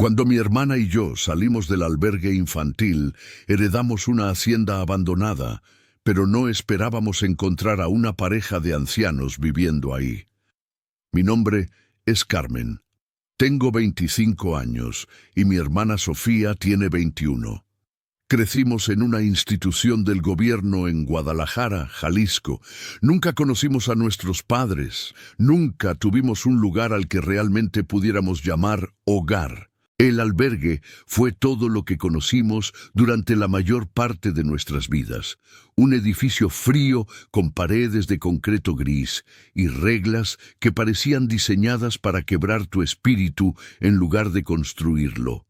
Cuando mi hermana y yo salimos del albergue infantil, heredamos una hacienda abandonada, pero no esperábamos encontrar a una pareja de ancianos viviendo ahí. Mi nombre es Carmen. Tengo 25 años y mi hermana Sofía tiene 21. Crecimos en una institución del gobierno en Guadalajara, Jalisco. Nunca conocimos a nuestros padres. Nunca tuvimos un lugar al que realmente pudiéramos llamar hogar. El albergue fue todo lo que conocimos durante la mayor parte de nuestras vidas. Un edificio frío con paredes de concreto gris y reglas que parecían diseñadas para quebrar tu espíritu en lugar de construirlo.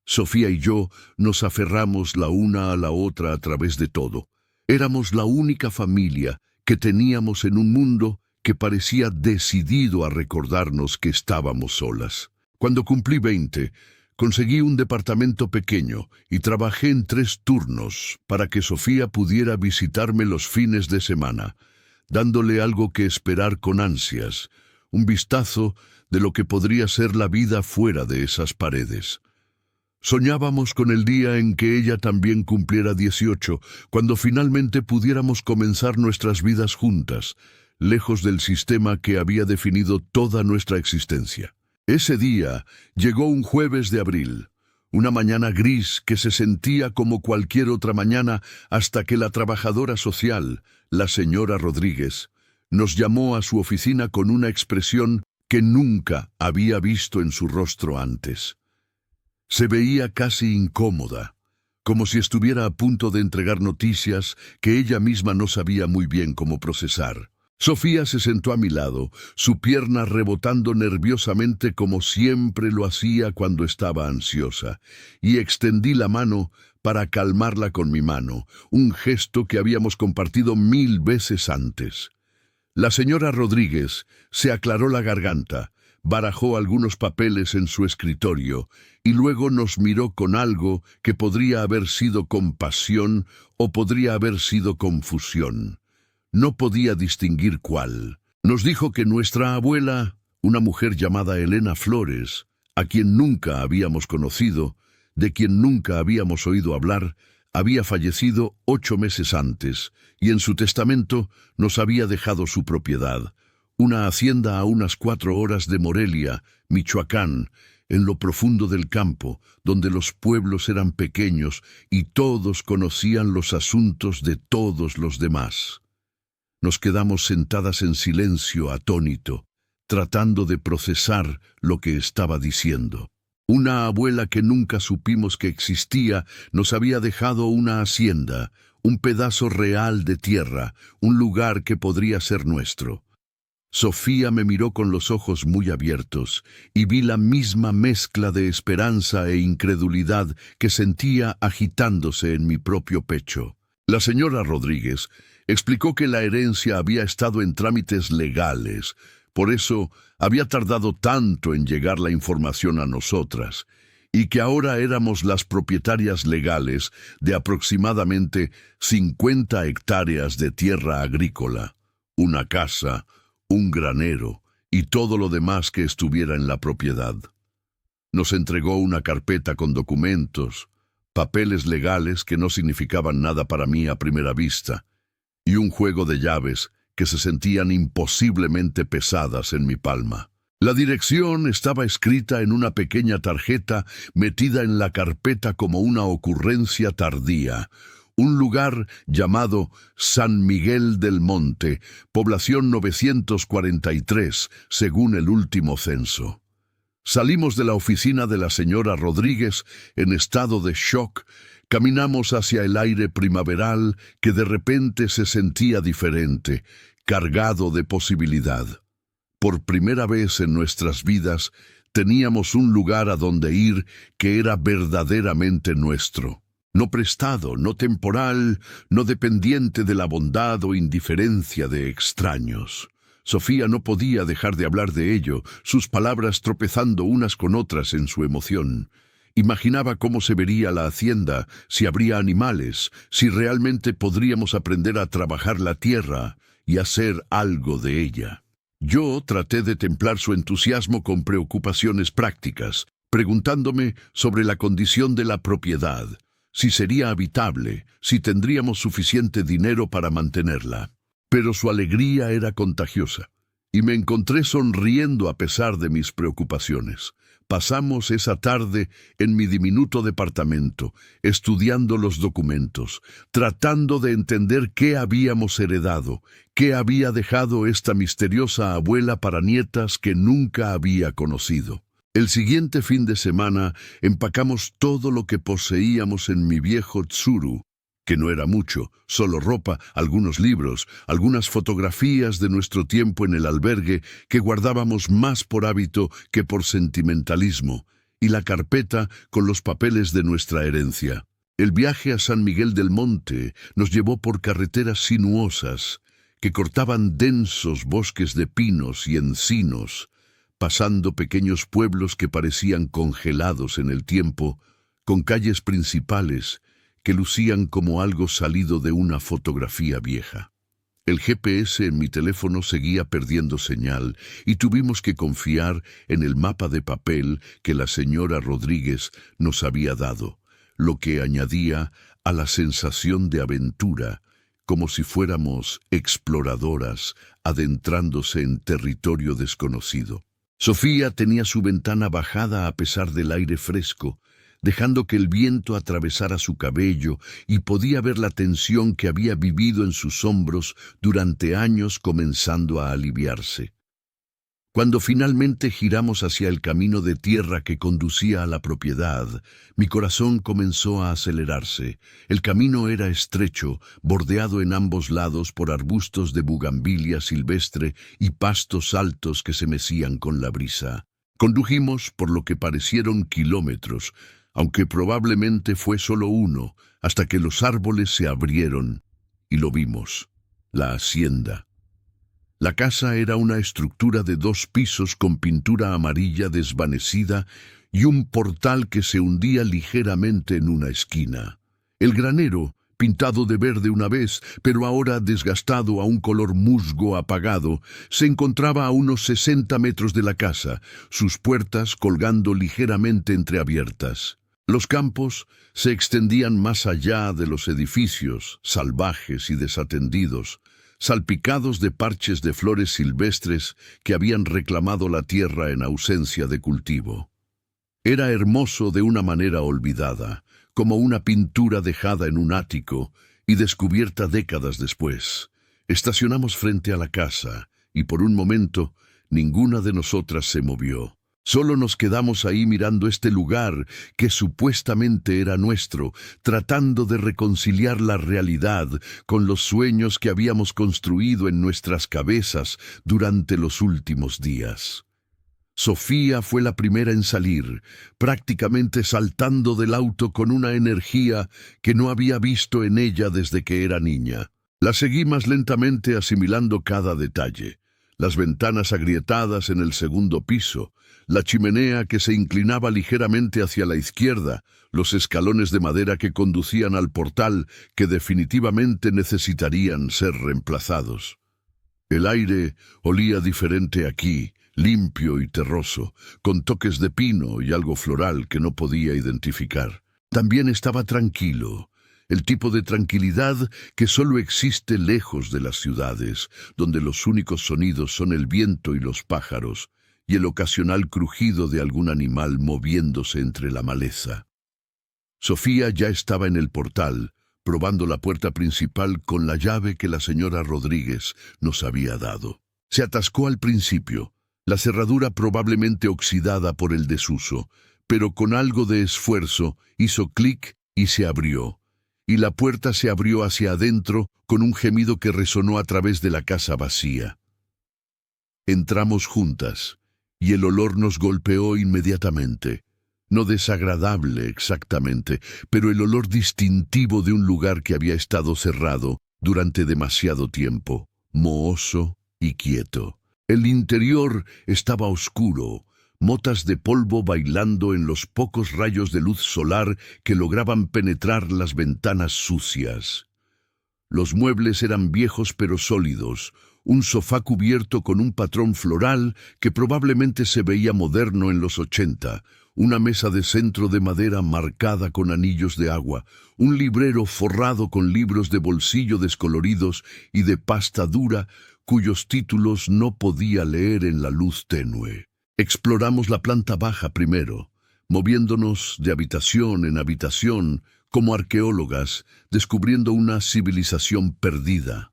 Sofía y yo nos aferramos la una a la otra a través de todo. Éramos la única familia que teníamos en un mundo que parecía decidido a recordarnos que estábamos solas. Cuando cumplí 20, conseguí un departamento pequeño y trabajé en 3 turnos para que Sofía pudiera visitarme los fines de semana, dándole algo que esperar con ansias, un vistazo de lo que podría ser la vida fuera de esas paredes. Soñábamos con el día en que ella también cumpliera 18, cuando finalmente pudiéramos comenzar nuestras vidas juntas, lejos del sistema que había definido toda nuestra existencia. Ese día llegó un jueves de abril, una mañana gris que se sentía como cualquier otra mañana hasta que la trabajadora social, la señora Rodríguez, nos llamó a su oficina con una expresión que nunca había visto en su rostro antes. Se veía casi incómoda, como si estuviera a punto de entregar noticias que ella misma no sabía muy bien cómo procesar. Sofía se sentó a mi lado, su pierna rebotando nerviosamente como siempre lo hacía cuando estaba ansiosa, y extendí la mano para calmarla con mi mano, un gesto que habíamos compartido 1000 veces antes. La señora Rodríguez se aclaró la garganta, barajó algunos papeles en su escritorio y luego nos miró con algo que podría haber sido compasión o podría haber sido confusión. No podía distinguir cuál. Nos dijo que nuestra abuela, una mujer llamada Elena Flores, a quien nunca habíamos conocido, de quien nunca habíamos oído hablar, había fallecido 8 meses antes, y en su testamento nos había dejado su propiedad, una hacienda a unas 4 horas de Morelia, Michoacán, en lo profundo del campo, donde los pueblos eran pequeños y todos conocían los asuntos de todos los demás. Nos quedamos sentadas en silencio atónito, tratando de procesar lo que estaba diciendo. Una abuela que nunca supimos que existía nos había dejado una hacienda, un pedazo real de tierra, un lugar que podría ser nuestro. Sofía me miró con los ojos muy abiertos y vi la misma mezcla de esperanza e incredulidad que sentía agitándose en mi propio pecho. La señora Rodríguez explicó que la herencia había estado en trámites legales, por eso había tardado tanto en llegar la información a nosotras, y que ahora éramos las propietarias legales de aproximadamente 50 hectáreas de tierra agrícola, una casa, un granero y todo lo demás que estuviera en la propiedad. Nos entregó una carpeta con documentos, papeles legales que no significaban nada para mí a primera vista, y un juego de llaves que se sentían imposiblemente pesadas en mi palma. La dirección estaba escrita en una pequeña tarjeta metida en la carpeta como una ocurrencia tardía. Un lugar llamado San Miguel del Monte, población 943, según el último censo. Salimos de la oficina de la señora Rodríguez en estado de shock. Caminamos hacia el aire primaveral que de repente se sentía diferente, cargado de posibilidad. Por primera vez en nuestras vidas teníamos un lugar a donde ir que era verdaderamente nuestro. No prestado, no temporal, no dependiente de la bondad o indiferencia de extraños. Sofía no podía dejar de hablar de ello, sus palabras tropezando unas con otras en su emoción. Imaginaba cómo se vería la hacienda, si habría animales, si realmente podríamos aprender a trabajar la tierra y hacer algo de ella. Yo traté de templar su entusiasmo con preocupaciones prácticas. preguntándome sobre la condición de la propiedad, si sería habitable, si tendríamos suficiente dinero para mantenerla. Pero su alegría era contagiosa, y me encontré sonriendo a pesar de mis preocupaciones. Pasamos esa tarde en mi diminuto departamento, estudiando los documentos, tratando de entender qué habíamos heredado, qué había dejado esta misteriosa abuela para nietas que nunca había conocido. El siguiente fin de semana empacamos todo lo que poseíamos en mi viejo Tsuru, que no era mucho, solo ropa, algunos libros, algunas fotografías de nuestro tiempo en el albergue que guardábamos más por hábito que por sentimentalismo, y la carpeta con los papeles de nuestra herencia. El viaje a San Miguel del Monte nos llevó por carreteras sinuosas que cortaban densos bosques de pinos y encinos, pasando pequeños pueblos que parecían congelados en el tiempo, con calles principales que lucían como algo salido de una fotografía vieja. El GPS en mi teléfono seguía perdiendo señal y tuvimos que confiar en el mapa de papel que la señora Rodríguez nos había dado, lo que añadía a la sensación de aventura, como si fuéramos exploradoras adentrándose en territorio desconocido. Sofía tenía su ventana bajada a pesar del aire fresco, dejando que el viento atravesara su cabello, y podía ver la tensión que había vivido en sus hombros durante años comenzando a aliviarse. Cuando finalmente giramos hacia el camino de tierra que conducía a la propiedad, mi corazón comenzó a acelerarse. El camino era estrecho, bordeado en ambos lados por arbustos de bugambilia silvestre y pastos altos que se mecían con la brisa. Condujimos por lo que parecieron kilómetros, aunque probablemente fue solo uno, hasta que los árboles se abrieron y lo vimos: la hacienda. La casa era una estructura de 2 pisos con pintura amarilla desvanecida y un portal que se hundía ligeramente en una esquina. El granero, pintado de verde una vez, pero ahora desgastado a un color musgo apagado, se encontraba a unos 60 metros de la casa, sus puertas colgando ligeramente entreabiertas. Los campos se extendían más allá de los edificios, salvajes y desatendidos, salpicados de parches de flores silvestres que habían reclamado la tierra en ausencia de cultivo. Era hermoso de una manera olvidada, como una pintura dejada en un ático y descubierta décadas después. Estacionamos frente a la casa y por un momento ninguna de nosotras se movió. Solo nos quedamos ahí mirando este lugar que supuestamente era nuestro, tratando de reconciliar la realidad con los sueños que habíamos construido en nuestras cabezas durante los últimos días. Sofía fue la primera en salir, prácticamente saltando del auto con una energía que no había visto en ella desde que era niña. La seguí más lentamente, asimilando cada detalle: las ventanas agrietadas en el segundo piso, la chimenea que se inclinaba ligeramente hacia la izquierda, los escalones de madera que conducían al portal que definitivamente necesitarían ser reemplazados. El aire olía diferente aquí, limpio y terroso, con toques de pino y algo floral que no podía identificar. También estaba tranquilo, el tipo de tranquilidad que solo existe lejos de las ciudades, donde los únicos sonidos son el viento y los pájaros, y el ocasional crujido de algún animal moviéndose entre la maleza. Sofía ya estaba en el portal, probando la puerta principal con la llave que la señora Rodríguez nos había dado. Se atascó al principio, la cerradura probablemente oxidada por el desuso, pero con algo de esfuerzo hizo clic y se abrió. Y la puerta se abrió hacia adentro con un gemido que resonó a través de la casa vacía. Entramos juntas, y el olor nos golpeó inmediatamente. No desagradable exactamente, pero el olor distintivo de un lugar que había estado cerrado durante demasiado tiempo, mohoso y quieto. El interior estaba oscuro, motas de polvo bailando en los pocos rayos de luz solar que lograban penetrar las ventanas sucias. Los muebles eran viejos pero sólidos, un sofá cubierto con un patrón floral que probablemente se veía moderno en los 80, una mesa de centro de madera marcada con anillos de agua, un librero forrado con libros de bolsillo descoloridos y de pasta dura cuyos títulos no podía leer en la luz tenue. Exploramos la planta baja primero, moviéndonos de habitación en habitación como arqueólogas, descubriendo una civilización perdida.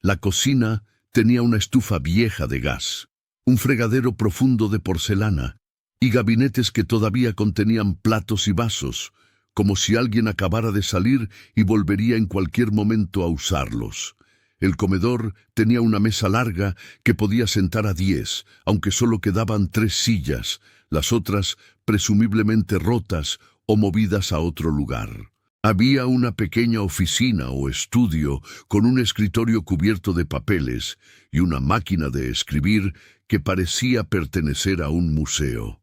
La cocina tenía una estufa vieja de gas, un fregadero profundo de porcelana y gabinetes que todavía contenían platos y vasos, como si alguien acabara de salir y volvería en cualquier momento a usarlos. El comedor tenía una mesa larga que podía sentar a 10, aunque solo quedaban 3 sillas, las otras presumiblemente rotas o movidas a otro lugar. Había una pequeña oficina o estudio con un escritorio cubierto de papeles y una máquina de escribir que parecía pertenecer a un museo.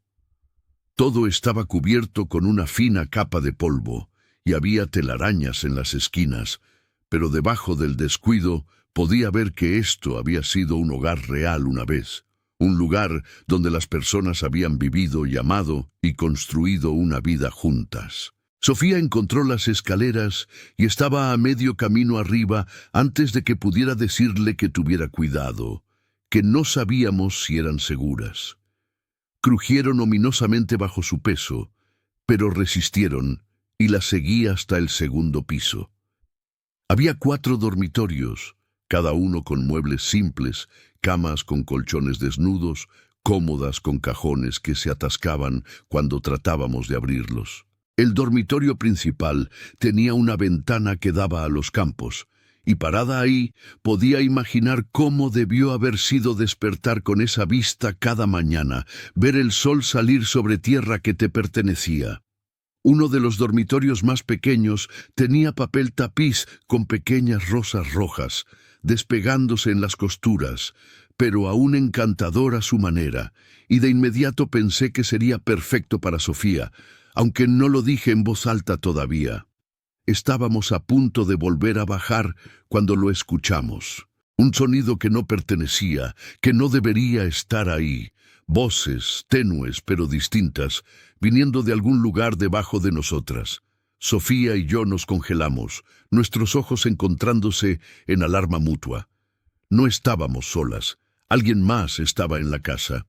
Todo estaba cubierto con una fina capa de polvo y había telarañas en las esquinas, pero debajo del descuido podía ver que esto había sido un hogar real una vez, un lugar donde las personas habían vivido y amado y construido una vida juntas. Sofía encontró las escaleras y estaba a medio camino arriba antes de que pudiera decirle que tuviera cuidado, que no sabíamos si eran seguras. Crujieron ominosamente bajo su peso, pero resistieron y la seguí hasta el segundo piso. Había 4 dormitorios, cada uno con muebles simples, camas con colchones desnudos, cómodas con cajones que se atascaban cuando tratábamos de abrirlos. El dormitorio principal tenía una ventana que daba a los campos, y parada ahí podía imaginar cómo debió haber sido despertar con esa vista cada mañana, ver el sol salir sobre tierra que te pertenecía. Uno de los dormitorios más pequeños tenía papel tapiz con pequeñas rosas rojas, despegándose en las costuras, pero aún encantador a su manera, y de inmediato pensé que sería perfecto para Sofía, aunque no lo dije en voz alta todavía. Estábamos a punto de volver a bajar cuando lo escuchamos. Un sonido que no pertenecía, que no debería estar ahí. Voces, tenues pero distintas, viniendo de algún lugar debajo de nosotras. Sofía y yo nos congelamos, nuestros ojos encontrándose en alarma mutua. No estábamos solas, alguien más estaba en la casa.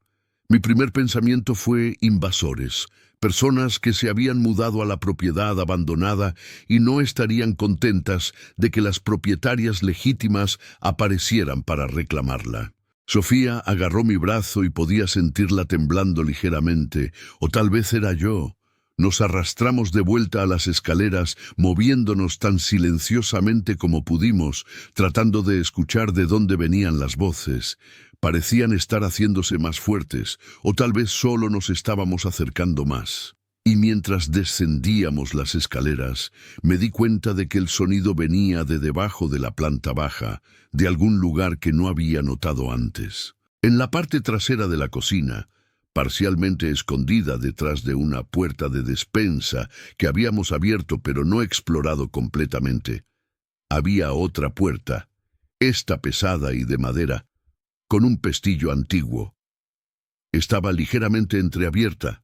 Mi primer pensamiento fue invasores, personas que se habían mudado a la propiedad abandonada y no estarían contentas de que las propietarias legítimas aparecieran para reclamarla. Sofía agarró mi brazo y podía sentirla temblando ligeramente, o tal vez era yo. Nos arrastramos de vuelta a las escaleras, moviéndonos tan silenciosamente como pudimos, tratando de escuchar de dónde venían las voces. Parecían estar haciéndose más fuertes, o tal vez solo nos estábamos acercando más. Y mientras descendíamos las escaleras, me di cuenta de que el sonido venía de debajo de la planta baja, de algún lugar que no había notado antes. En la parte trasera de la cocina, parcialmente escondida detrás de una puerta de despensa que habíamos abierto pero no explorado completamente, había otra puerta, esta pesada y de madera, con un pestillo antiguo. Estaba ligeramente entreabierta,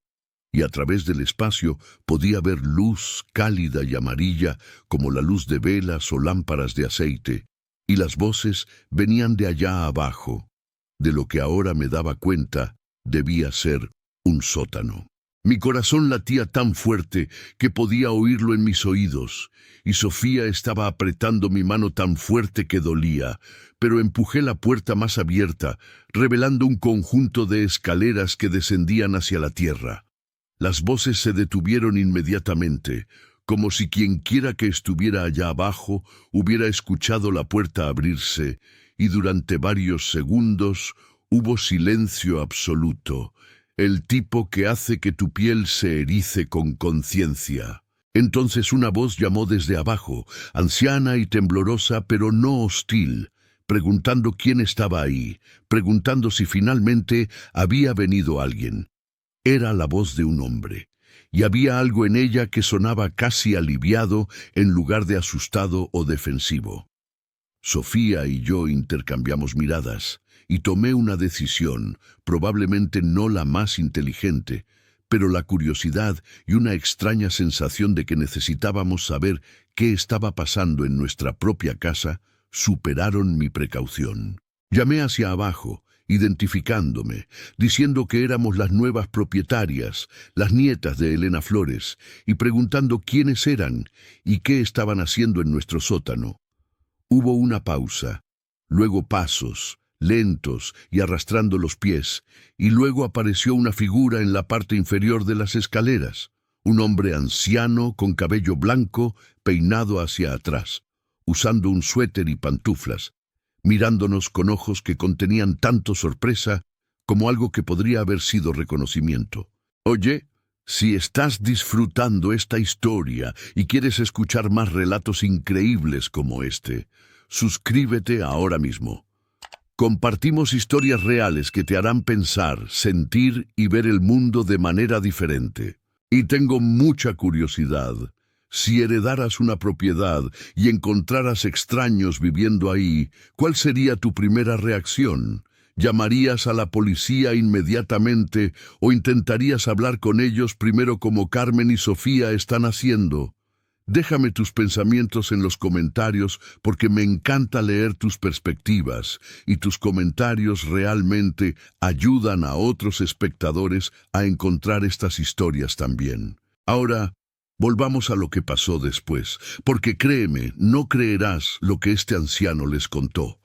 y a través del espacio podía ver luz cálida y amarilla como la luz de velas o lámparas de aceite, y las voces venían de allá abajo. De lo que ahora me daba cuenta, debía ser un sótano. Mi corazón latía tan fuerte que podía oírlo en mis oídos, y Sofía estaba apretando mi mano tan fuerte que dolía, pero empujé la puerta más abierta, revelando un conjunto de escaleras que descendían hacia la tierra. Las voces se detuvieron inmediatamente, como si quienquiera que estuviera allá abajo hubiera escuchado la puerta abrirse, y durante varios segundos hubo silencio absoluto, el tipo que hace que tu piel se erice con conciencia. Entonces una voz llamó desde abajo, anciana y temblorosa, pero no hostil, preguntando quién estaba ahí, preguntando si finalmente había venido alguien. Era la voz de un hombre, y había algo en ella que sonaba casi aliviado en lugar de asustado o defensivo. Sofía y yo intercambiamos miradas, y tomé una decisión, probablemente no la más inteligente, pero la curiosidad y una extraña sensación de que necesitábamos saber qué estaba pasando en nuestra propia casa superaron mi precaución. Llamé hacia abajo, identificándome, diciendo que éramos las nuevas propietarias, las nietas de Elena Flores, y preguntando quiénes eran y qué estaban haciendo en nuestro sótano. Hubo una pausa, luego pasos, lentos y arrastrando los pies, y luego apareció una figura en la parte inferior de las escaleras, un hombre anciano con cabello blanco peinado hacia atrás, usando un suéter y pantuflas, mirándonos con ojos que contenían tanto sorpresa como algo que podría haber sido reconocimiento. Oye, si estás disfrutando esta historia y quieres escuchar más relatos increíbles como este, suscríbete ahora mismo. Compartimos historias reales que te harán pensar, sentir y ver el mundo de manera diferente. Y tengo mucha curiosidad. Si heredaras una propiedad y encontraras extraños viviendo ahí, ¿cuál sería tu primera reacción? ¿Llamarías a la policía inmediatamente o intentarías hablar con ellos primero como Carmen y Sofía están haciendo? Déjame tus pensamientos en los comentarios porque me encanta leer tus perspectivas y tus comentarios realmente ayudan a otros espectadores a encontrar estas historias también. Ahora, volvamos a lo que pasó después, porque créeme, no creerás lo que este anciano les contó.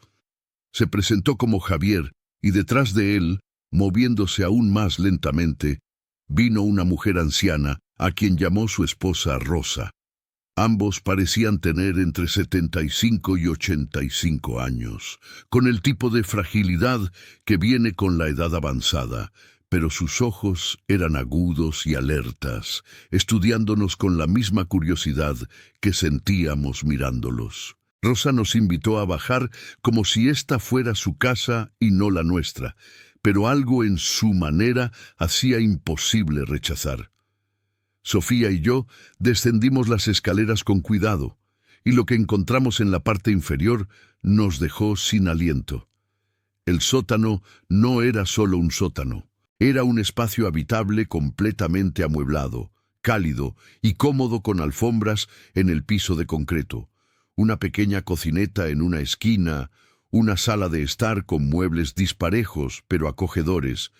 Se presentó como Javier y detrás de él, moviéndose aún más lentamente, vino una mujer anciana a quien llamó su esposa Rosa. Ambos parecían tener entre 75 y 85 años, con el tipo de fragilidad que viene con la edad avanzada, pero sus ojos eran agudos y alertas, estudiándonos con la misma curiosidad que sentíamos mirándolos. Rosa nos invitó a bajar como si esta fuera su casa y no la nuestra, pero algo en su manera hacía imposible rechazar. Sofía y yo descendimos las escaleras con cuidado, y lo que encontramos en la parte inferior nos dejó sin aliento. El sótano no era solo un sótano, era un espacio habitable completamente amueblado, cálido y cómodo con alfombras en el piso de concreto, una pequeña cocineta en una esquina, una sala de estar con muebles disparejos pero acogedores,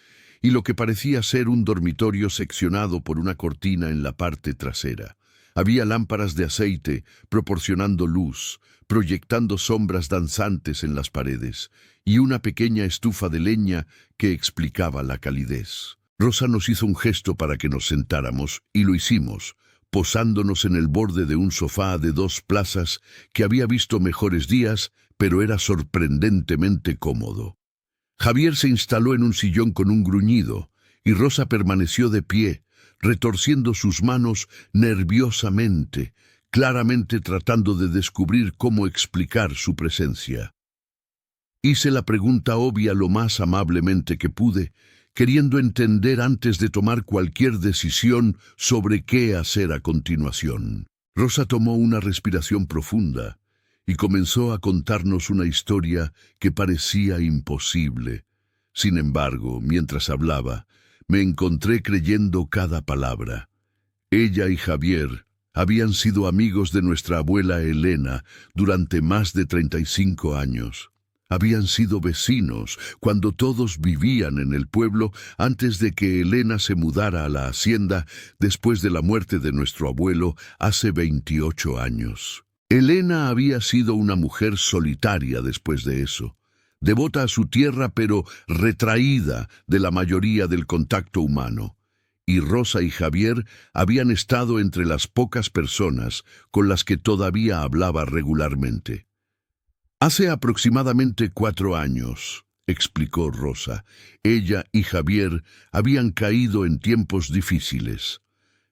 y lo que parecía ser un dormitorio seccionado por una cortina en la parte trasera. Había lámparas de aceite proporcionando luz, proyectando sombras danzantes en las paredes, y una pequeña estufa de leña que explicaba la calidez. Rosa nos hizo un gesto para que nos sentáramos, y lo hicimos, posándonos en el borde de un sofá de 2 plazas que había visto mejores días, pero era sorprendentemente cómodo. Javier se instaló en un sillón con un gruñido, y Rosa permaneció de pie, retorciendo sus manos nerviosamente, claramente tratando de descubrir cómo explicar su presencia. Hice la pregunta obvia lo más amablemente que pude, queriendo entender antes de tomar cualquier decisión sobre qué hacer a continuación. Rosa tomó una respiración profunda y comenzó a contarnos una historia que parecía imposible. Sin embargo, mientras hablaba, me encontré creyendo cada palabra. Ella y Javier habían sido amigos de nuestra abuela Elena durante más de 35 años. Habían sido vecinos cuando todos vivían en el pueblo antes de que Elena se mudara a la hacienda después de la muerte de nuestro abuelo hace 28 años. Elena había sido una mujer solitaria después de eso, devota a su tierra pero retraída de la mayoría del contacto humano. Y Rosa y Javier habían estado entre las pocas personas con las que todavía hablaba regularmente. Hace aproximadamente 4 años, explicó Rosa, ella y Javier habían caído en tiempos difíciles.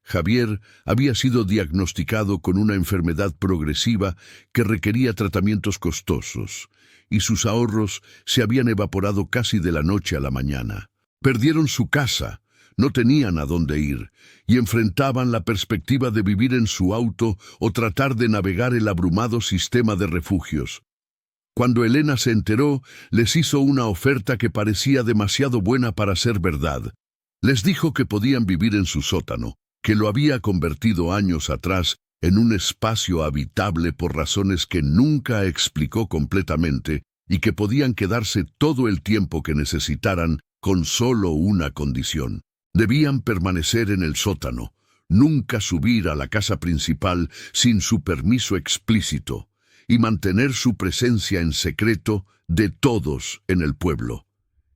Javier había sido diagnosticado con una enfermedad progresiva que requería tratamientos costosos, y sus ahorros se habían evaporado casi de la noche a la mañana. Perdieron su casa, no tenían a dónde ir, y enfrentaban la perspectiva de vivir en su auto o tratar de navegar el abrumado sistema de refugios. Cuando Elena se enteró, les hizo una oferta que parecía demasiado buena para ser verdad. Les dijo que podían vivir en su sótano, que lo había convertido años atrás en un espacio habitable por razones que nunca explicó completamente y que podían quedarse todo el tiempo que necesitaran con solo una condición. Debían permanecer en el sótano, nunca subir a la casa principal sin su permiso explícito y mantener su presencia en secreto de todos en el pueblo.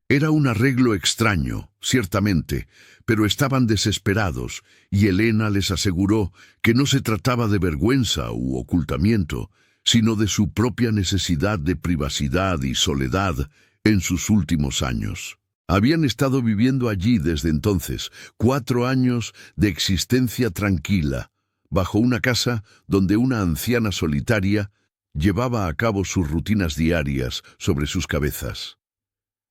Era un arreglo extraño, ciertamente, pero estaban desesperados, y Elena les aseguró que no se trataba de vergüenza u ocultamiento, sino de su propia necesidad de privacidad y soledad en sus últimos años. Habían estado viviendo allí desde entonces, 4 años de existencia tranquila, bajo una casa donde una anciana solitaria llevaba a cabo sus rutinas diarias sobre sus cabezas.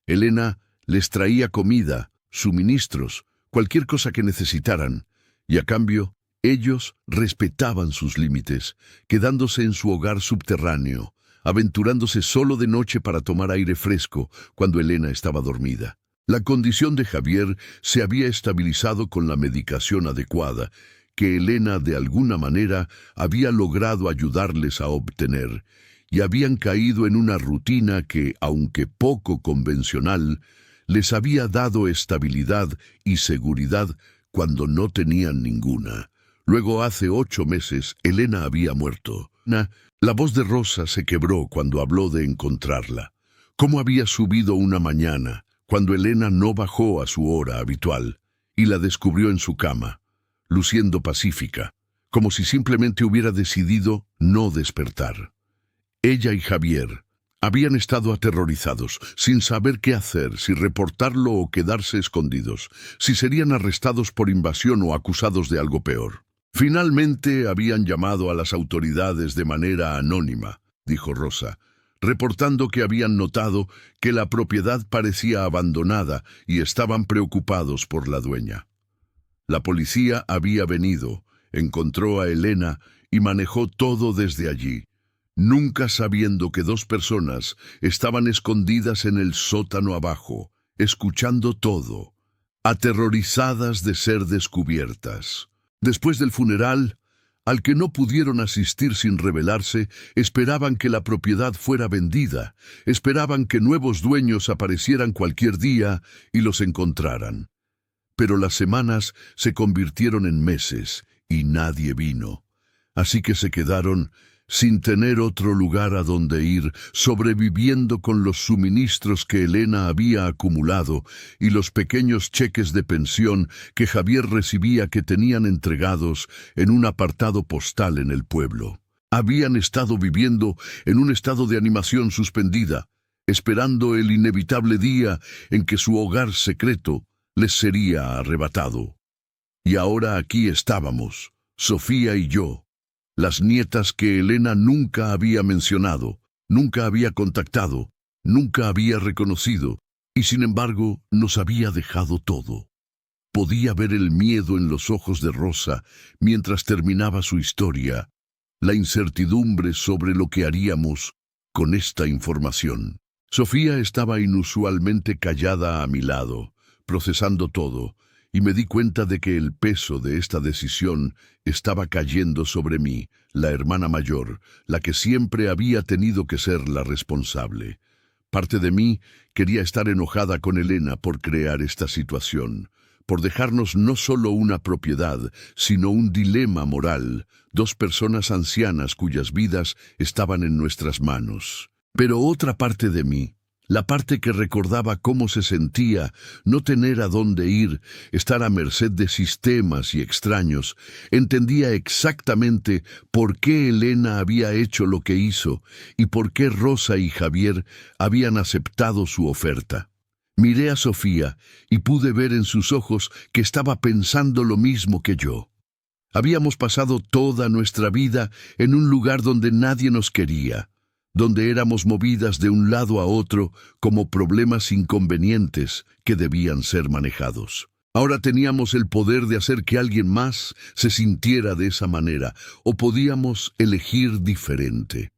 Elena les traía comida, suministros, cualquier cosa que necesitaran, y a cambio, ellos respetaban sus límites, quedándose en su hogar subterráneo, aventurándose solo de noche para tomar aire fresco cuando Elena estaba dormida. La condición de Javier se había estabilizado con la medicación adecuada, que Elena de alguna manera había logrado ayudarles a obtener, y habían caído en una rutina que, aunque poco convencional, les había dado estabilidad y seguridad cuando no tenían ninguna. Luego, hace 8 meses, Elena había muerto. La voz de Rosa se quebró cuando habló de encontrarla. ¿Cómo había subido una mañana, cuando Elena no bajó a su hora habitual, y la descubrió en su cama, luciendo pacífica, como si simplemente hubiera decidido no despertar? Ella y Javier habían estado aterrorizados, sin saber qué hacer, si reportarlo o quedarse escondidos, si serían arrestados por invasión o acusados de algo peor. Finalmente habían llamado a las autoridades de manera anónima, dijo Rosa, reportando que habían notado que la propiedad parecía abandonada y estaban preocupados por la dueña. La policía había venido, encontró a Elena y manejó todo desde allí, nunca sabiendo que 2 personas estaban escondidas en el sótano abajo, escuchando todo, aterrorizadas de ser descubiertas. Después del funeral, al que no pudieron asistir sin revelarse, esperaban que la propiedad fuera vendida, esperaban que nuevos dueños aparecieran cualquier día y los encontraran. Pero las semanas se convirtieron en meses y nadie vino, así que se quedaron sin tener otro lugar a donde ir, sobreviviendo con los suministros que Elena había acumulado y los pequeños cheques de pensión que Javier recibía, que tenían entregados en un apartado postal en el pueblo. Habían estado viviendo en un estado de animación suspendida, esperando el inevitable día en que su hogar secreto les sería arrebatado. Y ahora aquí estábamos, Sofía y yo, las nietas que Elena nunca había mencionado, nunca había contactado, nunca había reconocido, y sin embargo nos había dejado todo. Podía ver el miedo en los ojos de Rosa mientras terminaba su historia, la incertidumbre sobre lo que haríamos con esta información. Sofía estaba inusualmente callada a mi lado, procesando todo, y me di cuenta de que el peso de esta decisión estaba cayendo sobre mí, la hermana mayor, la que siempre había tenido que ser la responsable. Parte de mí quería estar enojada con Elena por crear esta situación, por dejarnos no solo una propiedad, sino un dilema moral, 2 personas ancianas cuyas vidas estaban en nuestras manos. Pero otra parte de mí, la parte que recordaba cómo se sentía no tener a dónde ir, estar a merced de sistemas y extraños, entendía exactamente por qué Elena había hecho lo que hizo y por qué Rosa y Javier habían aceptado su oferta. Miré a Sofía y pude ver en sus ojos que estaba pensando lo mismo que yo. Habíamos pasado toda nuestra vida en un lugar donde nadie nos quería, donde éramos movidas de un lado a otro como problemas inconvenientes que debían ser manejados. Ahora teníamos el poder de hacer que alguien más se sintiera de esa manera, o podíamos elegir diferente.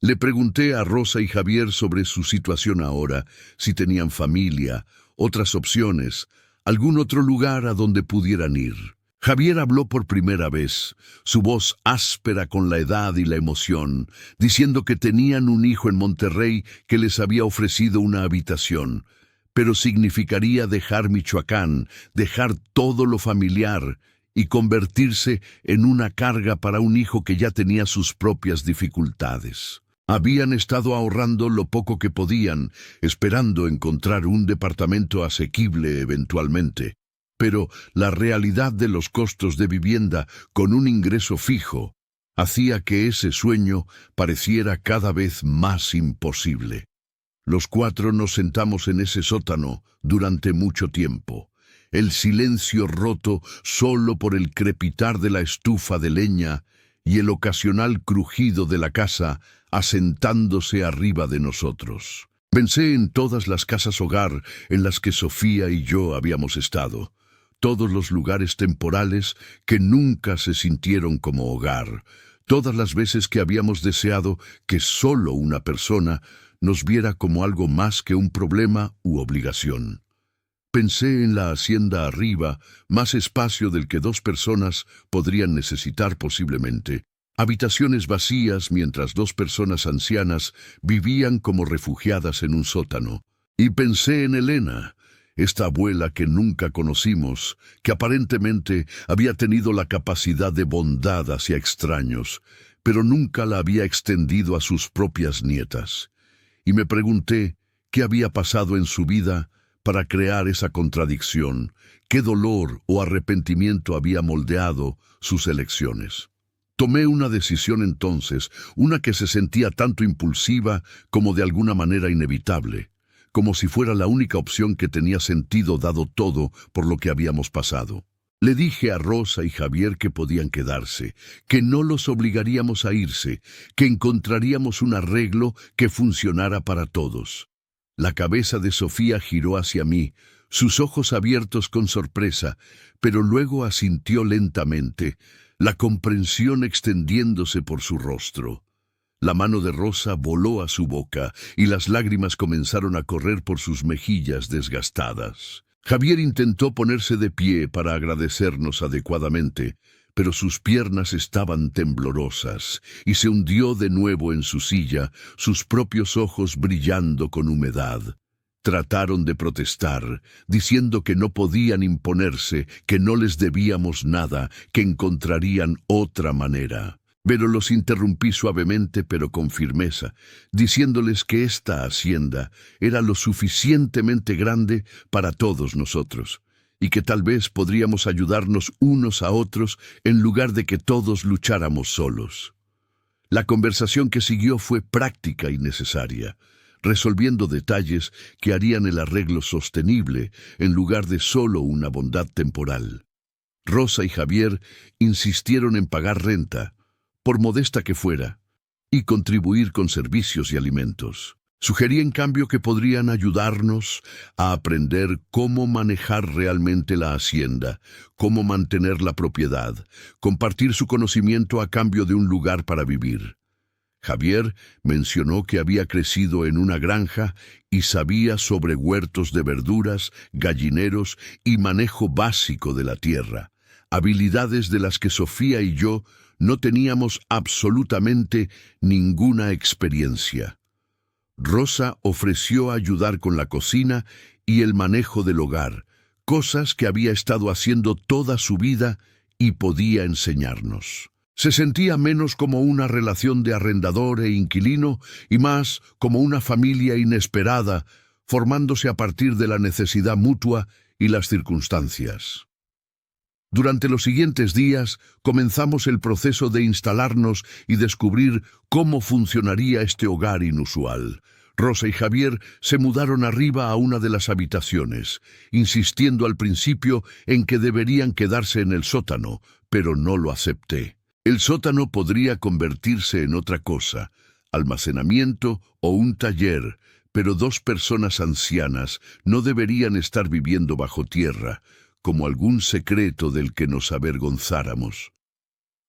Le pregunté a Rosa y Javier sobre su situación ahora, si tenían familia, otras opciones, algún otro lugar a donde pudieran ir. Javier habló por primera vez, su voz áspera con la edad y la emoción, diciendo que tenían un hijo en Monterrey que les había ofrecido una habitación, pero significaría dejar Michoacán, dejar todo lo familiar y convertirse en una carga para un hijo que ya tenía sus propias dificultades. Habían estado ahorrando lo poco que podían, esperando encontrar un departamento asequible eventualmente. Pero la realidad de los costos de vivienda con un ingreso fijo hacía que ese sueño pareciera cada vez más imposible. Los cuatro nos sentamos en ese sótano durante mucho tiempo. El silencio roto solo por el crepitar de la estufa de leña y el ocasional crujido de la casa asentándose arriba de nosotros. Pensé en todas las casas hogar en las que Sofía y yo habíamos estado, todos los lugares temporales que nunca se sintieron como hogar, todas las veces que habíamos deseado que solo una persona nos viera como algo más que un problema u obligación. Pensé en la hacienda arriba, más espacio del que dos personas podrían necesitar posiblemente, habitaciones vacías mientras dos personas ancianas vivían como refugiadas en un sótano. Y pensé en Elena, esta abuela que nunca conocimos, que aparentemente había tenido la capacidad de bondad hacia extraños, pero nunca la había extendido a sus propias nietas. Y me pregunté qué había pasado en su vida para crear esa contradicción, qué dolor o arrepentimiento había moldeado sus elecciones. Tomé una decisión entonces, una que se sentía tanto impulsiva como de alguna manera inevitable, como si fuera la única opción que tenía sentido dado todo por lo que habíamos pasado. Le dije a Rosa y Javier que podían quedarse, que no los obligaríamos a irse, que encontraríamos un arreglo que funcionara para todos. La cabeza de Sofía giró hacia mí, sus ojos abiertos con sorpresa, pero luego asintió lentamente, la comprensión extendiéndose por su rostro. La mano de Rosa voló a su boca y las lágrimas comenzaron a correr por sus mejillas desgastadas. Javier intentó ponerse de pie para agradecernos adecuadamente, pero sus piernas estaban temblorosas y se hundió de nuevo en su silla, sus propios ojos brillando con humedad. Trataron de protestar, diciendo que no podían imponerse, que no les debíamos nada, que encontrarían otra manera. Pero los interrumpí suavemente pero con firmeza, diciéndoles que esta hacienda era lo suficientemente grande para todos nosotros, y que tal vez podríamos ayudarnos unos a otros en lugar de que todos lucháramos solos. La conversación que siguió fue práctica y necesaria, resolviendo detalles que harían el arreglo sostenible en lugar de solo una bondad temporal. Rosa y Javier insistieron en pagar renta, por modesta que fuera, y contribuir con servicios y alimentos. Sugerí en cambio que podrían ayudarnos a aprender cómo manejar realmente la hacienda, cómo mantener la propiedad, compartir su conocimiento a cambio de un lugar para vivir. Javier mencionó que había crecido en una granja y sabía sobre huertos de verduras, gallineros y manejo básico de la tierra, habilidades de las que Sofía y yo no teníamos absolutamente ninguna experiencia. Rosa ofreció ayudar con la cocina y el manejo del hogar, cosas que había estado haciendo toda su vida y podía enseñarnos. Se sentía menos como una relación de arrendador e inquilino y más como una familia inesperada, formándose a partir de la necesidad mutua y las circunstancias. Durante los siguientes días comenzamos el proceso de instalarnos y descubrir cómo funcionaría este hogar inusual. Rosa y Javier se mudaron arriba a una de las habitaciones, insistiendo al principio en que deberían quedarse en el sótano, pero no lo acepté. El sótano podría convertirse en otra cosa, almacenamiento o un taller, pero dos personas ancianas no deberían estar viviendo bajo tierra, como algún secreto del que nos avergonzáramos.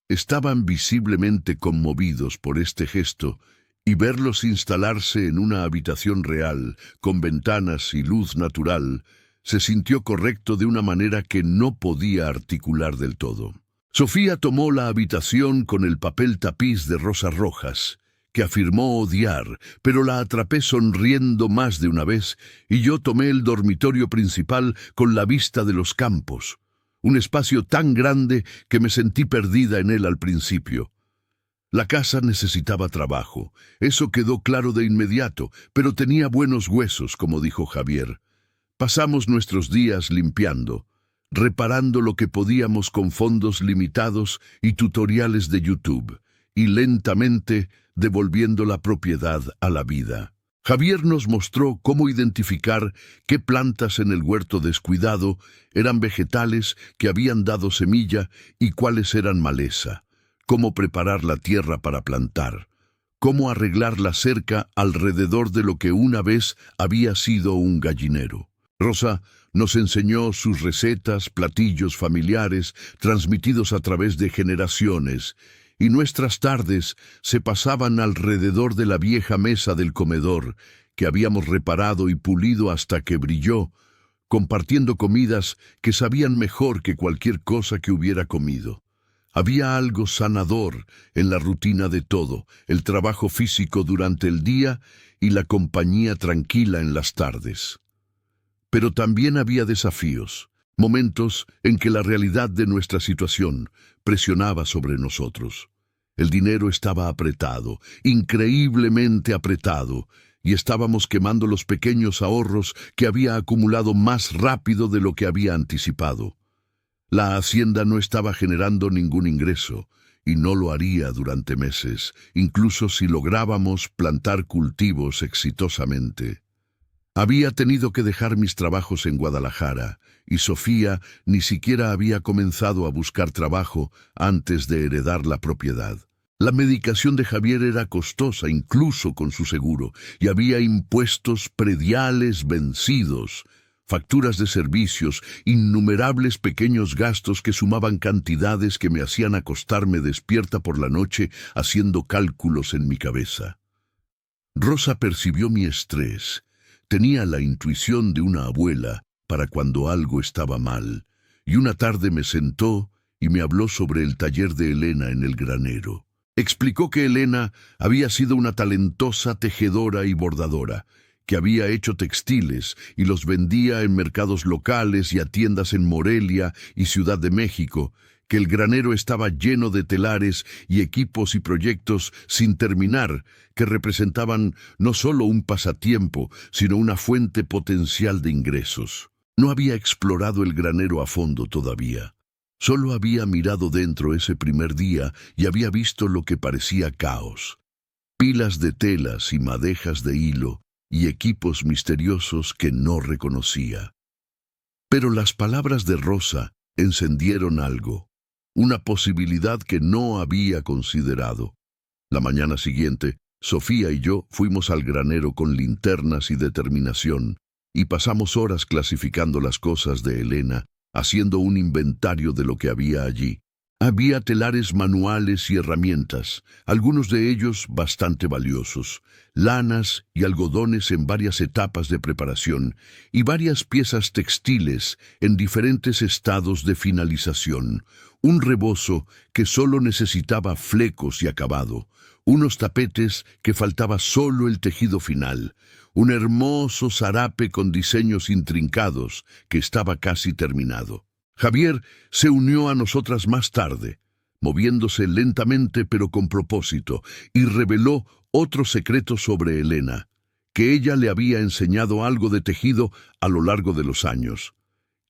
Estaban visiblemente conmovidos por este gesto, y verlos instalarse en una habitación real, con ventanas y luz natural, Se sintió correcto de una manera que no podía articular del todo. Sofía tomó la habitación con el papel tapiz de rosas rojas, que afirmó odiar, pero la atrapé sonriendo más de una vez, y yo tomé el dormitorio principal con la vista de los campos, un espacio tan grande que me sentí perdida en él al principio. La casa necesitaba trabajo, eso quedó claro de inmediato, pero tenía buenos huesos, como dijo Javier. Pasamos nuestros días limpiando, reparando lo que podíamos con fondos limitados y tutoriales de YouTube, y lentamente devolviendo la propiedad a la vida. Javier nos mostró cómo identificar qué plantas en el huerto descuidado eran vegetales que habían dado semilla y cuáles eran maleza, cómo preparar la tierra para plantar, cómo arreglar la cerca alrededor de lo que una vez había sido un gallinero. Rosa nos enseñó sus recetas, platillos familiares, transmitidos a través de generaciones, y nuestras tardes se pasaban alrededor de la vieja mesa del comedor, que habíamos reparado y pulido hasta que brilló, compartiendo comidas que sabían mejor que cualquier cosa que hubiera comido. Había algo sanador en la rutina de todo, el trabajo físico durante el día y la compañía tranquila en las tardes. Pero también había desafíos, momentos en que la realidad de nuestra situación presionaba sobre nosotros. El dinero estaba apretado, increíblemente apretado, y estábamos quemando los pequeños ahorros que había acumulado más rápido de lo que había anticipado. La hacienda no estaba generando ningún ingreso, y no lo haría durante meses, incluso si lográbamos plantar cultivos exitosamente. Había tenido que dejar mis trabajos en Guadalajara, y Sofía ni siquiera había comenzado a buscar trabajo antes de heredar la propiedad. La medicación de Javier era costosa, incluso con su seguro, y había impuestos prediales vencidos, facturas de servicios, innumerables pequeños gastos que sumaban cantidades que me hacían acostarme despierta por la noche haciendo cálculos en mi cabeza. Rosa percibió mi estrés. Tenía la intuición de una abuela para cuando algo estaba mal, y una tarde me sentó y me habló sobre el taller de Elena en el granero. Explicó que Elena había sido una talentosa tejedora y bordadora, que había hecho textiles y los vendía en mercados locales y a tiendas en Morelia y Ciudad de México, que el granero estaba lleno de telares y equipos y proyectos sin terminar, que representaban no solo un pasatiempo, sino una fuente potencial de ingresos. No había explorado el granero a fondo todavía. Solo había mirado dentro ese primer día y había visto lo que parecía caos. Pilas de telas y madejas de hilo y equipos misteriosos que no reconocía. Pero las palabras de Rosa encendieron algo, una posibilidad que no había considerado. La mañana siguiente, Sofía y yo fuimos al granero con linternas y determinación, y pasamos horas clasificando las cosas de Elena, haciendo un inventario de lo que había allí. Había telares manuales y herramientas, algunos de ellos bastante valiosos, lanas y algodones en varias etapas de preparación, y varias piezas textiles en diferentes estados de finalización, un rebozo que solo necesitaba flecos y acabado, unos tapetes que faltaba solo el tejido final, un hermoso zarape con diseños intrincados que estaba casi terminado. Javier se unió a nosotras más tarde, moviéndose lentamente pero con propósito, y reveló otro secreto sobre Elena, que ella le había enseñado algo de tejido a lo largo de los años,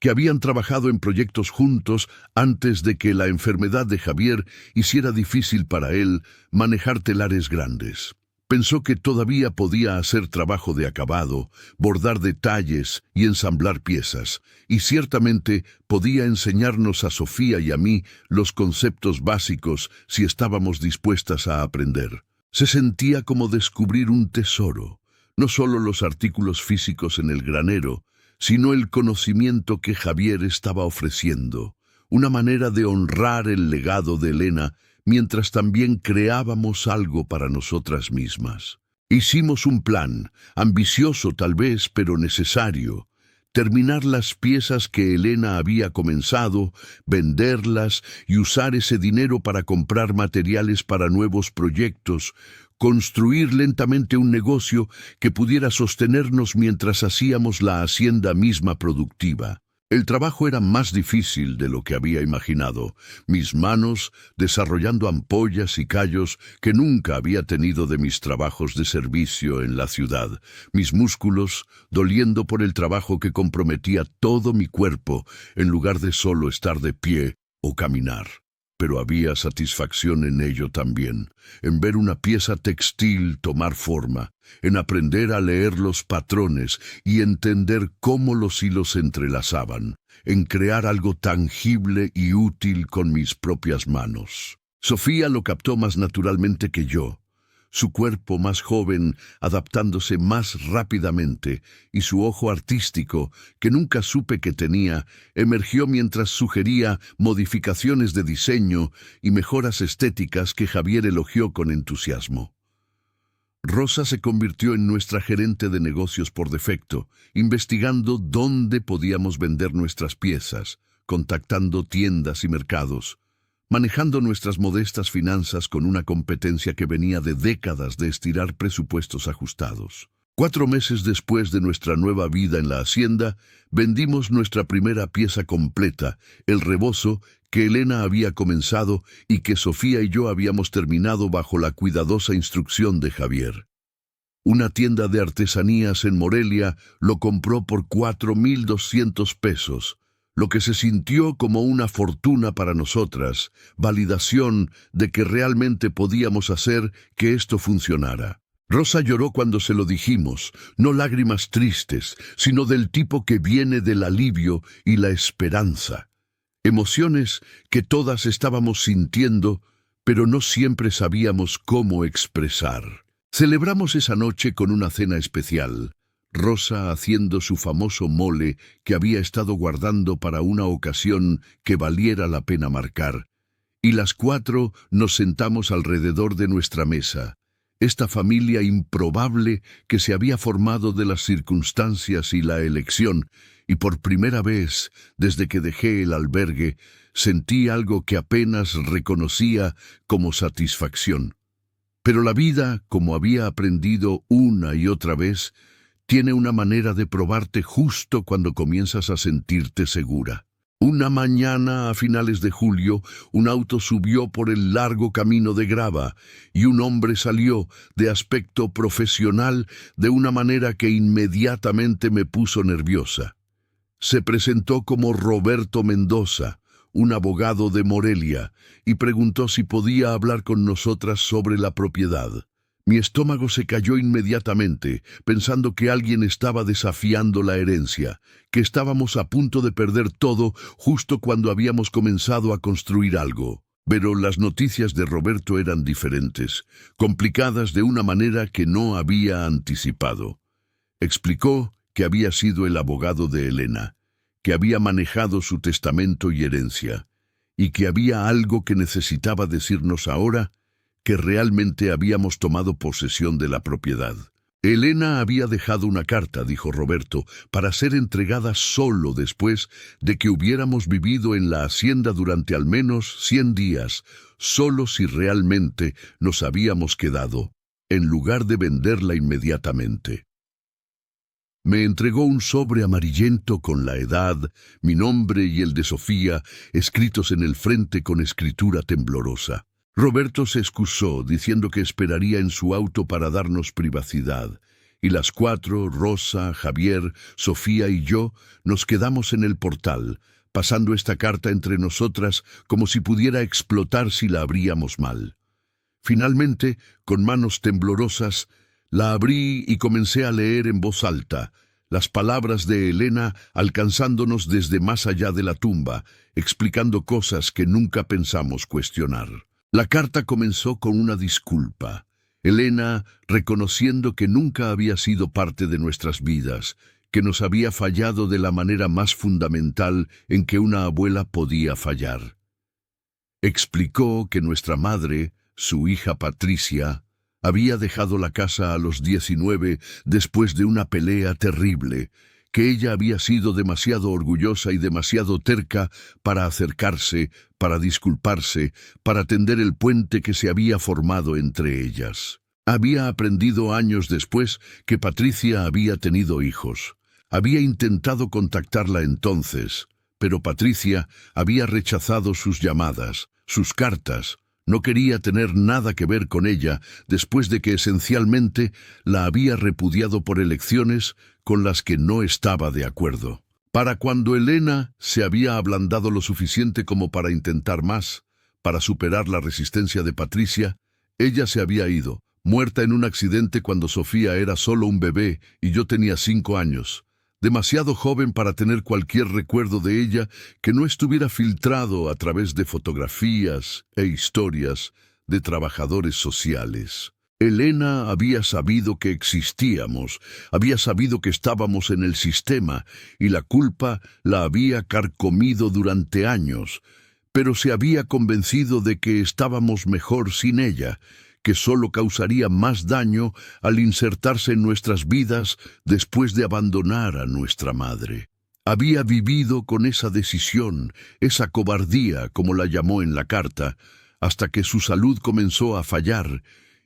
que habían trabajado en proyectos juntos antes de que la enfermedad de Javier hiciera difícil para él manejar telares grandes. Pensó que todavía podía hacer trabajo de acabado, bordar detalles y ensamblar piezas, y ciertamente podía enseñarnos a Sofía y a mí los conceptos básicos si estábamos dispuestas a aprender. Se sentía como descubrir un tesoro, no solo los artículos físicos en el granero, sino el conocimiento que Javier estaba ofreciendo, una manera de honrar el legado de Elena mientras también creábamos algo para nosotras mismas. Hicimos un plan, ambicioso tal vez, pero necesario. terminar las piezas que Elena había comenzado, venderlas y usar ese dinero para comprar materiales para nuevos proyectos, construir lentamente un negocio que pudiera sostenernos mientras hacíamos la hacienda misma productiva. El trabajo era más difícil de lo que había imaginado. Mis manos desarrollando ampollas y callos que nunca había tenido de mis trabajos de servicio en la ciudad. Mis músculos doliendo por el trabajo que comprometía todo mi cuerpo en lugar de solo estar de pie o caminar. Pero había satisfacción en ello también, en ver una pieza textil tomar forma, en aprender a leer los patrones y entender cómo los hilos se entrelazaban, en crear algo tangible y útil con mis propias manos. Sofía lo captó más naturalmente que yo, su cuerpo más joven adaptándose más rápidamente y su ojo artístico, que nunca supe que tenía, emergió mientras sugería modificaciones de diseño y mejoras estéticas que Javier elogió con entusiasmo. Rosa se convirtió en nuestra gerente de negocios por defecto, investigando dónde podíamos vender nuestras piezas, contactando tiendas y mercados, manejando nuestras modestas finanzas con una competencia que venía de décadas de estirar presupuestos ajustados. 4 meses después de nuestra nueva vida en la hacienda, vendimos nuestra primera pieza completa, el rebozo que Elena había comenzado y que Sofía y yo habíamos terminado bajo la cuidadosa instrucción de Javier. Una tienda de artesanías en Morelia lo compró por 4,200 pesos, lo que se sintió como una fortuna para nosotras, validación de que realmente podíamos hacer que esto funcionara. Rosa lloró cuando se lo dijimos, no lágrimas tristes, sino del tipo que viene del alivio y la esperanza. Emociones que todas estábamos sintiendo, pero no siempre sabíamos cómo expresar. Celebramos esa noche con una cena especial. Rosa haciendo su famoso mole que había estado guardando para una ocasión que valiera la pena marcar. Y las 4 nos sentamos alrededor de nuestra mesa. Esta familia improbable que se había formado de las circunstancias y la elección, y por primera vez, desde que dejé el albergue, sentí algo que apenas reconocía como satisfacción. Pero la vida, como había aprendido una y otra vez, tiene una manera de probarte justo cuando comienzas a sentirte segura. Una mañana a finales de julio, un auto subió por el largo camino de grava y un hombre salió de aspecto profesional de una manera que inmediatamente me puso nerviosa. Se presentó como Roberto Mendoza, un abogado de Morelia, y preguntó si podía hablar con nosotras sobre la propiedad. Mi estómago se cayó inmediatamente, pensando que alguien estaba desafiando la herencia, que estábamos a punto de perder todo justo cuando habíamos comenzado a construir algo. Pero las noticias de Roberto eran diferentes, complicadas de una manera que no había anticipado. Explicó que había sido el abogado de Elena, que había manejado su testamento y herencia, y que había algo que necesitaba decirnos ahora, que realmente habíamos tomado posesión de la propiedad. Elena había dejado una carta, dijo Roberto, para ser entregada solo después de que hubiéramos vivido en la hacienda durante al menos 100 días, solo si realmente nos habíamos quedado, en lugar de venderla inmediatamente. Me entregó un sobre amarillento con la edad, mi nombre y el de Sofía, escritos en el frente con escritura temblorosa. Roberto se excusó, diciendo que esperaría en su auto para darnos privacidad, y las 4, Rosa, Javier, Sofía y yo, nos quedamos en el portal, pasando esta carta entre nosotras como si pudiera explotar si la abríamos mal. Finalmente, con manos temblorosas, la abrí y comencé a leer en voz alta, las palabras de Elena alcanzándonos desde más allá de la tumba, explicando cosas que nunca pensamos cuestionar. La carta comenzó con una disculpa. Elena, reconociendo que nunca había sido parte de nuestras vidas, que nos había fallado de la manera más fundamental en que una abuela podía fallar. Explicó que nuestra madre, su hija Patricia, había dejado la casa a los 19 después de una pelea terrible, que ella había sido demasiado orgullosa y demasiado terca para acercarse, para disculparse, para tender el puente que se había formado entre ellas. Había aprendido años después que Patricia había tenido hijos. Había intentado contactarla entonces, pero Patricia había rechazado sus llamadas, sus cartas. No quería tener nada que ver con ella después de que esencialmente la había repudiado por elecciones con las que no estaba de acuerdo. Para cuando Elena se había ablandado lo suficiente como para intentar más, para superar la resistencia de Patricia, ella se había ido, muerta en un accidente cuando Sofía era solo un bebé y yo tenía 5 años. Demasiado joven para tener cualquier recuerdo de ella que no estuviera filtrado a través de fotografías e historias de trabajadores sociales. Elena había sabido que existíamos, había sabido que estábamos en el sistema y la culpa la había carcomido durante años, pero se había convencido de que estábamos mejor sin ella, que solo causaría más daño al insertarse en nuestras vidas después de abandonar a nuestra madre. Había vivido con esa decisión, esa cobardía, como la llamó en la carta, hasta que su salud comenzó a fallar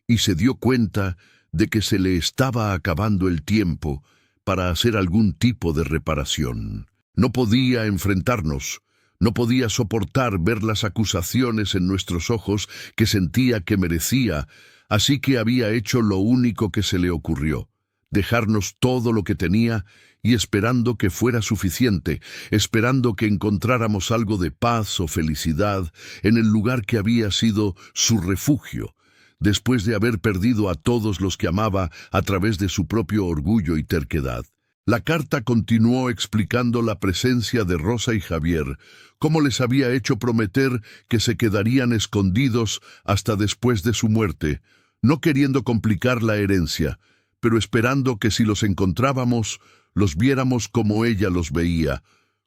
y se dio cuenta de que se le estaba acabando el tiempo para hacer algún tipo de reparación. No podía enfrentarnos. No podía soportar ver las acusaciones en nuestros ojos que sentía que merecía, así que había hecho lo único que se le ocurrió, dejarnos todo lo que tenía y esperando que fuera suficiente, esperando que encontráramos algo de paz o felicidad en el lugar que había sido su refugio, después de haber perdido a todos los que amaba a través de su propio orgullo y terquedad. La carta continuó explicando la presencia de Rosa y Javier, cómo les había hecho prometer que se quedarían escondidos hasta después de su muerte, no queriendo complicar la herencia, pero esperando que si los encontrábamos, los viéramos como ella los veía,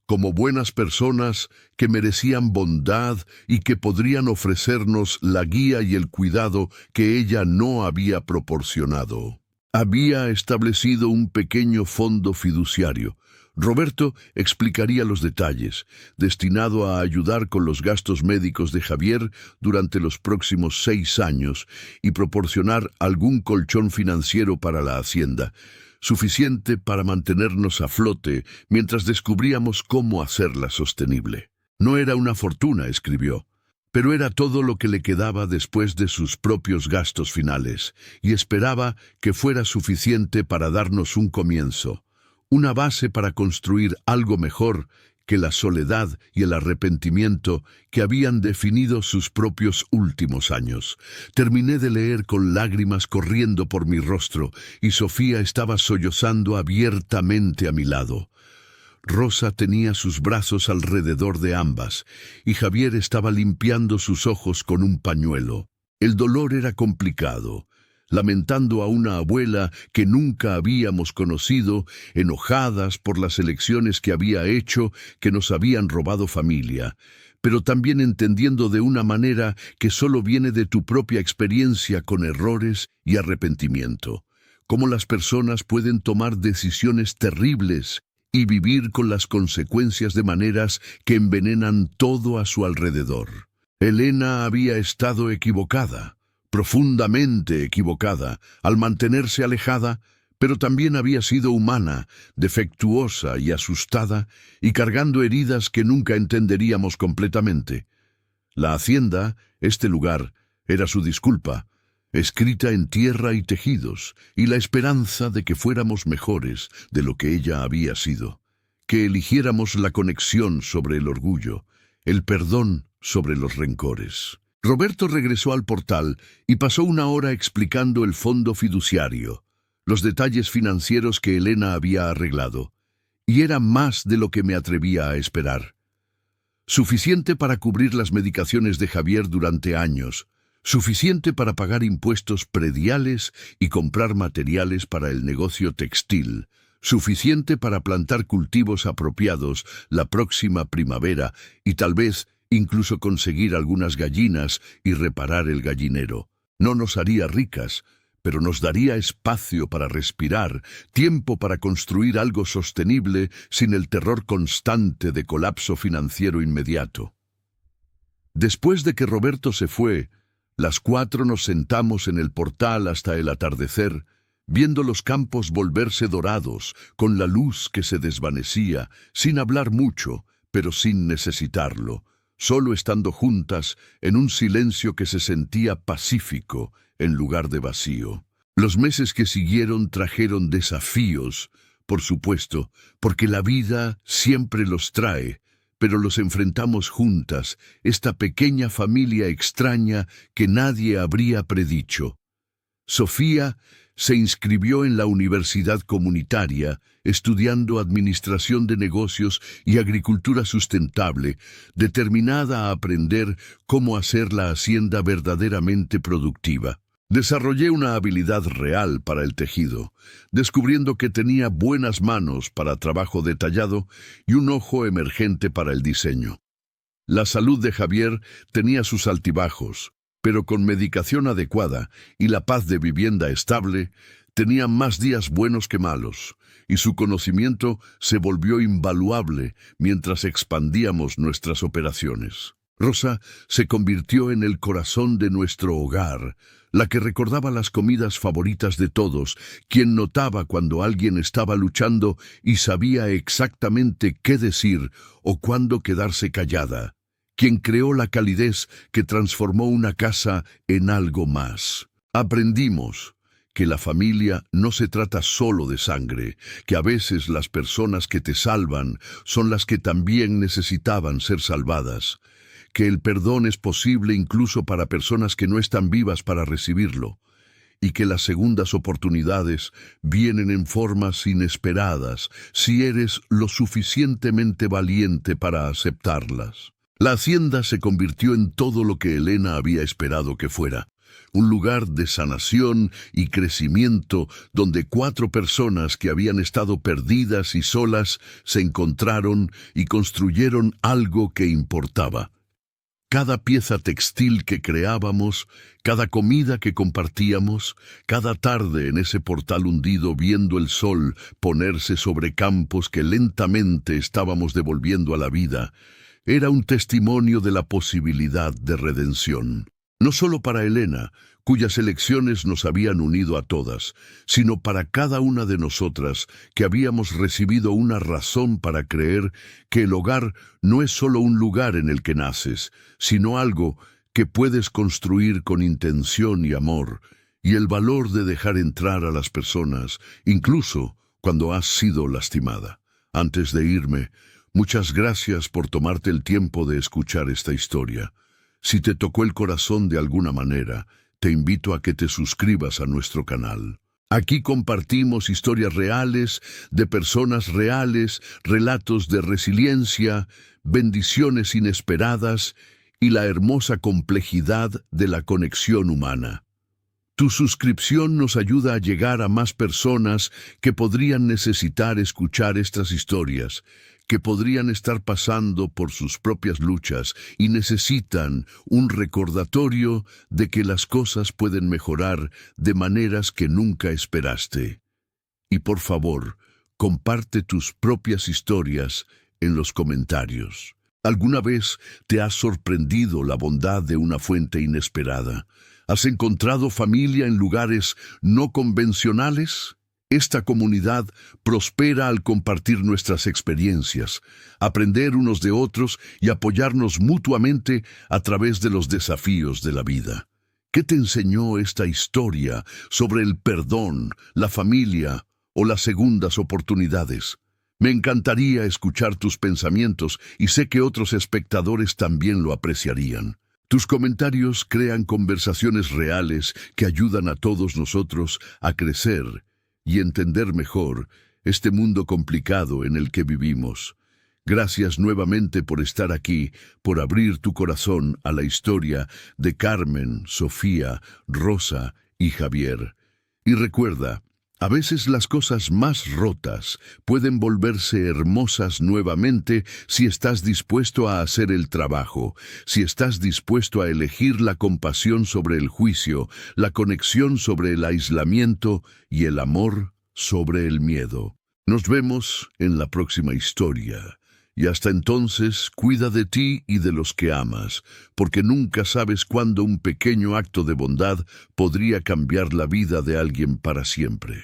como buenas personas que merecían bondad y que podrían ofrecernos la guía y el cuidado que ella no había proporcionado. Había establecido un pequeño fondo fiduciario. Roberto explicaría los detalles, destinado a ayudar con los gastos médicos de Javier durante los próximos 6 años y proporcionar algún colchón financiero para la hacienda, suficiente para mantenernos a flote mientras descubríamos cómo hacerla sostenible. No era una fortuna, escribió, pero era todo lo que le quedaba después de sus propios gastos finales, y esperaba que fuera suficiente para darnos un comienzo, una base para construir algo mejor que la soledad y el arrepentimiento que habían definido sus propios últimos años. Terminé de leer con lágrimas corriendo por mi rostro, y Sofía estaba sollozando abiertamente a mi lado. Rosa tenía sus brazos alrededor de ambas, y Javier estaba limpiando sus ojos con un pañuelo. El dolor era complicado, lamentando a una abuela que nunca habíamos conocido, enojadas por las elecciones que había hecho, que nos habían robado familia, pero también entendiendo de una manera que solo viene de tu propia experiencia con errores y arrepentimiento, cómo las personas pueden tomar decisiones terribles y vivir con las consecuencias de maneras que envenenan todo a su alrededor. Elena había estado equivocada, profundamente equivocada, al mantenerse alejada, pero también había sido humana, defectuosa y asustada, y cargando heridas que nunca entenderíamos completamente. La hacienda, este lugar, era su disculpa, escrita en tierra y tejidos, y la esperanza de que fuéramos mejores de lo que ella había sido, que eligiéramos la conexión sobre el orgullo, el perdón sobre los rencores. Roberto regresó al portal y pasó 1 hora explicando el fondo fiduciario, los detalles financieros que Elena había arreglado, y era más de lo que me atrevía a esperar. Suficiente para cubrir las medicaciones de Javier durante años, suficiente para pagar impuestos prediales y comprar materiales para el negocio textil, suficiente para plantar cultivos apropiados la próxima primavera y tal vez incluso conseguir algunas gallinas y reparar el gallinero. No nos haría ricas, pero nos daría espacio para respirar, tiempo para construir algo sostenible sin el terror constante de colapso financiero inmediato. Después de que Roberto se fue, las 4 nos sentamos en el portal hasta el atardecer, viendo los campos volverse dorados, con la luz que se desvanecía, sin hablar mucho, pero sin necesitarlo, solo estando juntas en un silencio que se sentía pacífico en lugar de vacío. Los meses que siguieron trajeron desafíos, por supuesto, porque la vida siempre los trae, pero los enfrentamos juntas, esta pequeña familia extraña que nadie habría predicho. Sofía se inscribió en la universidad comunitaria, estudiando administración de negocios y agricultura sustentable, determinada a aprender cómo hacer la hacienda verdaderamente productiva. Desarrollé una habilidad real para el tejido, descubriendo que tenía buenas manos para trabajo detallado y un ojo emergente para el diseño. La salud de Javier tenía sus altibajos, pero con medicación adecuada y la paz de vivienda estable, tenía más días buenos que malos, y su conocimiento se volvió invaluable mientras expandíamos nuestras operaciones. Rosa se convirtió en el corazón de nuestro hogar, la que recordaba las comidas favoritas de todos, quien notaba cuando alguien estaba luchando y sabía exactamente qué decir o cuándo quedarse callada, quien creó la calidez que transformó una casa en algo más. Aprendimos que la familia no se trata solo de sangre, que a veces las personas que te salvan son las que también necesitaban ser salvadas, que el perdón es posible incluso para personas que no están vivas para recibirlo, y que las segundas oportunidades vienen en formas inesperadas si eres lo suficientemente valiente para aceptarlas. La hacienda se convirtió en todo lo que Elena había esperado que fuera, un lugar de sanación y crecimiento donde 4 personas que habían estado perdidas y solas se encontraron y construyeron algo que importaba. Cada pieza textil que creábamos, cada comida que compartíamos, cada tarde en ese portal hundido viendo el sol ponerse sobre campos que lentamente estábamos devolviendo a la vida, era un testimonio de la posibilidad de redención. No solo para Elena, cuyas elecciones nos habían unido a todas, sino para cada una de nosotras que habíamos recibido una razón para creer que el hogar no es solo un lugar en el que naces, sino algo que puedes construir con intención y amor, y el valor de dejar entrar a las personas, incluso cuando has sido lastimada. Antes de irme, muchas gracias por tomarte el tiempo de escuchar esta historia. Si te tocó el corazón de alguna manera, te invito a que te suscribas a nuestro canal. Aquí compartimos historias reales, de personas reales, relatos de resiliencia, bendiciones inesperadas y la hermosa complejidad de la conexión humana. Tu suscripción nos ayuda a llegar a más personas que podrían necesitar escuchar estas historias, que podrían estar pasando por sus propias luchas y necesitan un recordatorio de que las cosas pueden mejorar de maneras que nunca esperaste. Y por favor, comparte tus propias historias en los comentarios. ¿Alguna vez te ha sorprendido la bondad de una fuente inesperada? ¿Has encontrado familia en lugares no convencionales? Esta comunidad prospera al compartir nuestras experiencias, aprender unos de otros y apoyarnos mutuamente a través de los desafíos de la vida. ¿Qué te enseñó esta historia sobre el perdón, la familia o las segundas oportunidades? Me encantaría escuchar tus pensamientos y sé que otros espectadores también lo apreciarían. Tus comentarios crean conversaciones reales que ayudan a todos nosotros a crecer y entender mejor este mundo complicado en el que vivimos. Gracias nuevamente por estar aquí, por abrir tu corazón a la historia de Carmen, Sofía, Rosa y Javier. Y recuerda, A veces las cosas más rotas pueden volverse hermosas nuevamente si estás dispuesto a hacer el trabajo, si estás dispuesto a elegir la compasión sobre el juicio, la conexión sobre el aislamiento y el amor sobre el miedo. Nos vemos en la próxima historia. Y hasta entonces, cuida de ti y de los que amas, porque nunca sabes cuándo un pequeño acto de bondad podría cambiar la vida de alguien para siempre.